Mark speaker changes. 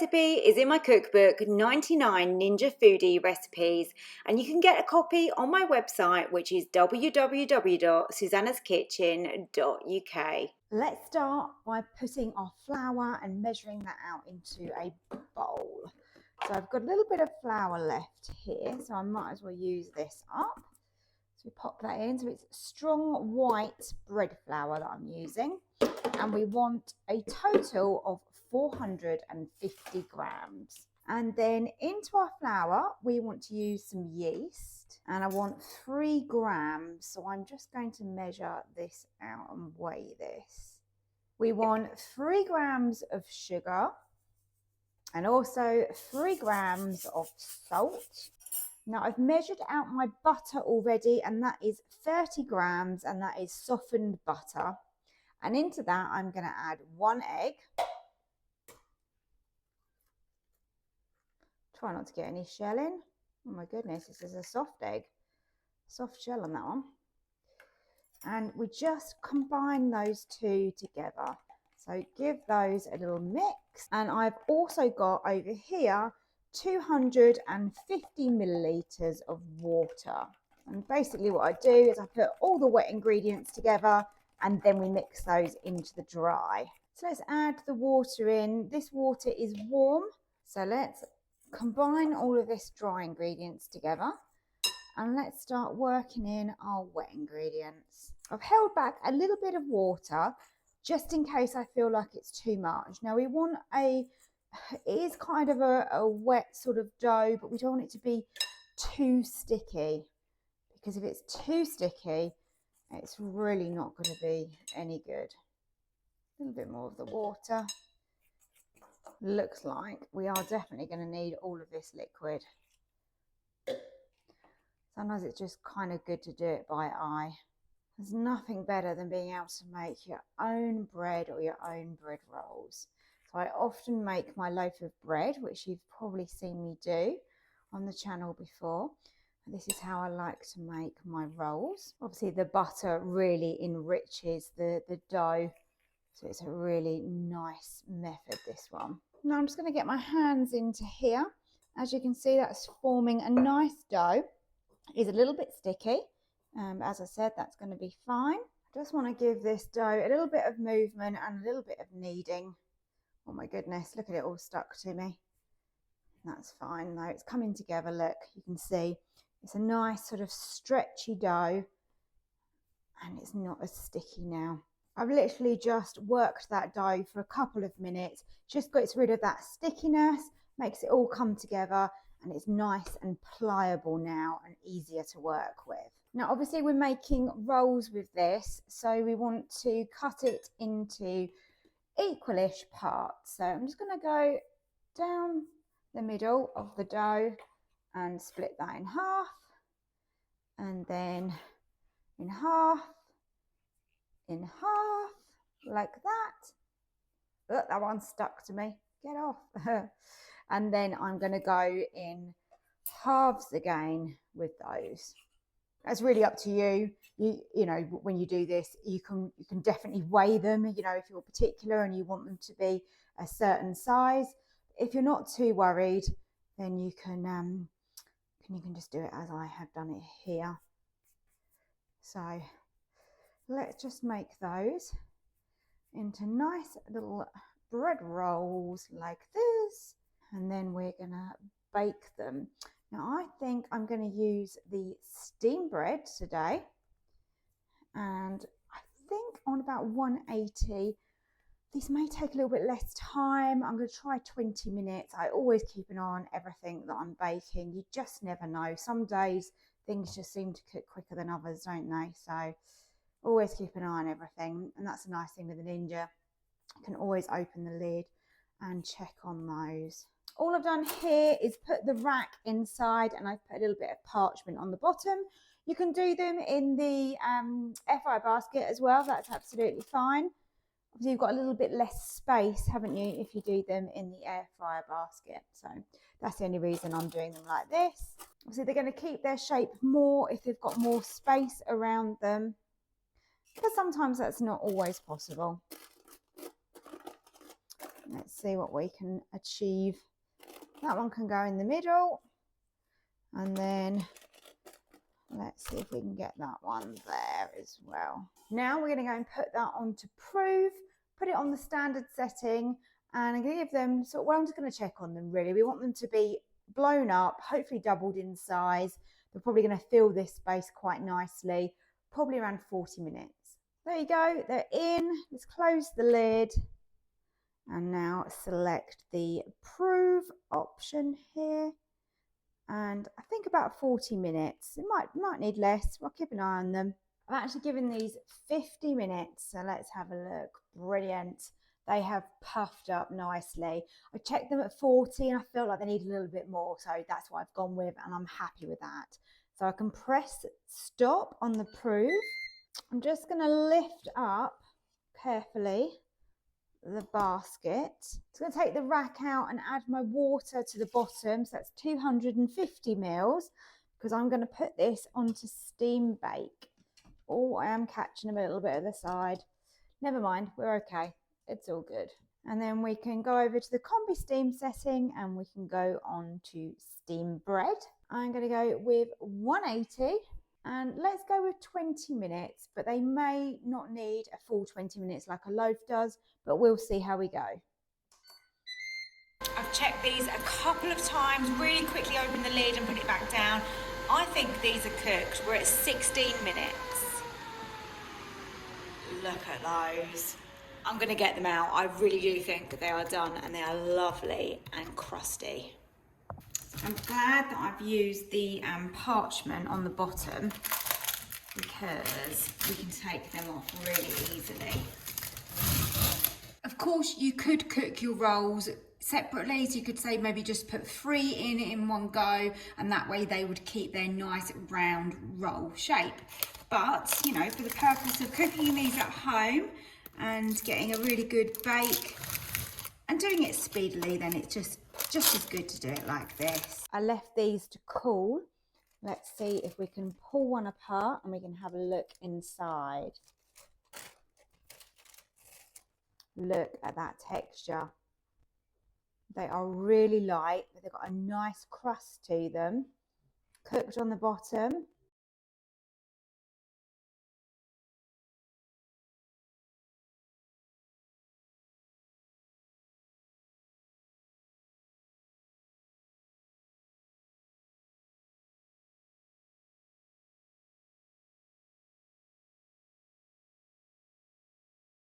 Speaker 1: recipe is in my cookbook, 99 Ninja Foodi recipes, and you can get a copy on my website, which is www.susannahskitchen.uk.
Speaker 2: Let's start by putting our flour and measuring that out into a bowl. So I've got a little bit of flour left here, so I might as well use this up. So we pop that in. So it's strong white bread flour that I'm using. And we want a total of 450 grams. And then into our flour, we want to use some yeast. And I want 3 grams. So I'm just going to measure this out and weigh this. We want 3 grams of sugar and also 3 grams of salt. Now I've measured out my butter already, and that is 30 grams, and that is softened butter. And into that, I'm going to add 1 egg. Try not to get any shell in. Oh my goodness, this is a soft egg. Soft shell on that one. And we just combine those two together. So give those a little mix. And I've also got over here 250 millilitres of water. And basically what I do is I put all the wet ingredients together and then we mix those into the dry. So let's add the water in. This water is warm. So let's combine all of this dry ingredients together. And let's start working in our wet ingredients. I've held back a little bit of water just in case I feel like it's too much. Now we want it is kind of a wet sort of dough, but we don't want it to be too sticky, because if it's too sticky, it's really not going to be any good. A little bit more of the water. Looks like we are definitely going to need all of this liquid. Sometimes it's just kind of good to do it by eye. There's nothing better than being able to make your own bread or your own bread rolls. So I often make my loaf of bread, which you've probably seen me do on the channel before. And this is how I like to make my rolls. Obviously the butter really enriches the dough. So it's a really nice method, this one. Now I'm just going to get my hands into here. As you can see, that's forming a nice dough. It is a little bit sticky. As I said, that's going to be fine. I just want to give this dough a little bit of movement and a little bit of kneading. Oh my goodness, look at it all stuck to me. That's fine though, it's coming together. Look, you can see it's a nice sort of stretchy dough and it's not as sticky now. I've literally just worked that dough for a couple of minutes, just gets rid of that stickiness, makes it all come together, and it's nice and pliable now and easier to work with. Now obviously we're making rolls with this, so we want to cut it into equalish parts. So I'm just going to go down the middle of the dough and split that in half, and then in half, like that. Look, that one stuck to me. Get off. And then I'm going to go in halves again with those. That's really up to you. You know, when you do this, you can definitely weigh them, you know, if you're particular and you want them to be a certain size. If you're not too worried, then you can just do it as I have done it here. So let's just make those into nice little bread rolls like this, and then we're gonna bake them. Now I think I'm going to use the steam bread today, and I think on about 180. This may take a little bit less time. I'm going to try 20 minutes. I always keep an eye on everything that I'm baking. You just never know. Some days things just seem to cook quicker than others, don't they? So always keep an eye on everything, and that's a nice thing with the Ninja. You can always open the lid and check on those. All I've done here is put the rack inside, and I've put a little bit of parchment on the bottom. You can do them in the air fryer basket as well. That's absolutely fine. Obviously, you've got a little bit less space, haven't you, if you do them in the air fryer basket. So that's the only reason I'm doing them like this. Obviously, they're going to keep their shape more if they've got more space around them, but sometimes that's not always possible. Let's see what we can achieve. That one can go in the middle, and then let's see if we can get that one there as well. Now we're going to go and put that on to prove, put it on the standard setting, and I'm going to give them well, I'm just going to check on them really. We want them to be blown up, hopefully doubled in size. They're probably going to fill this space quite nicely, probably around 40 minutes. There you go, they're in. Let's close the lid and now select the prove option here. And I think about 40 minutes. It might need less. I'll keep an eye on them. I've actually given these 50 minutes, so let's have a look. Brilliant. They have puffed up nicely. I checked them at 40 and I felt like they need a little bit more, so that's what I've gone with, and I'm happy with that. So I can press stop on the prove. I'm just going to lift up carefully the basket. It's going to take the rack out and add my water to the bottom, so that's 250 mils, because I'm going to put this onto steam bake. Oh, I am catching them a little bit at the side. Never mind, we're okay. It's all good. And then we can go over to the combi steam setting and we can go on to steam bread. I'm going to go with 180 and let's go with 20 minutes, but they may not need a full 20 minutes like a loaf does, but we'll see how we go. I've checked these a couple of times, really quickly opened the lid and put it back down. I think these are cooked. We're at 16 minutes. Look at those. I'm going to get them out. I really do think they are done and they are lovely and crusty. I'm glad that I've used the parchment on the bottom because we can take them off really easily. Of course, you could cook your rolls separately, so you could say maybe just put 3 in one go, and that way they would keep their nice round roll shape. But, you know, for the purpose of cooking these at home and getting a really good bake and doing it speedily, then it's just as good to do it like this. I left these to cool. Let's see if we can pull one apart and we can have a look inside. Look at that texture. They are really light, but they've got a nice crust to them. Cooked on the bottom,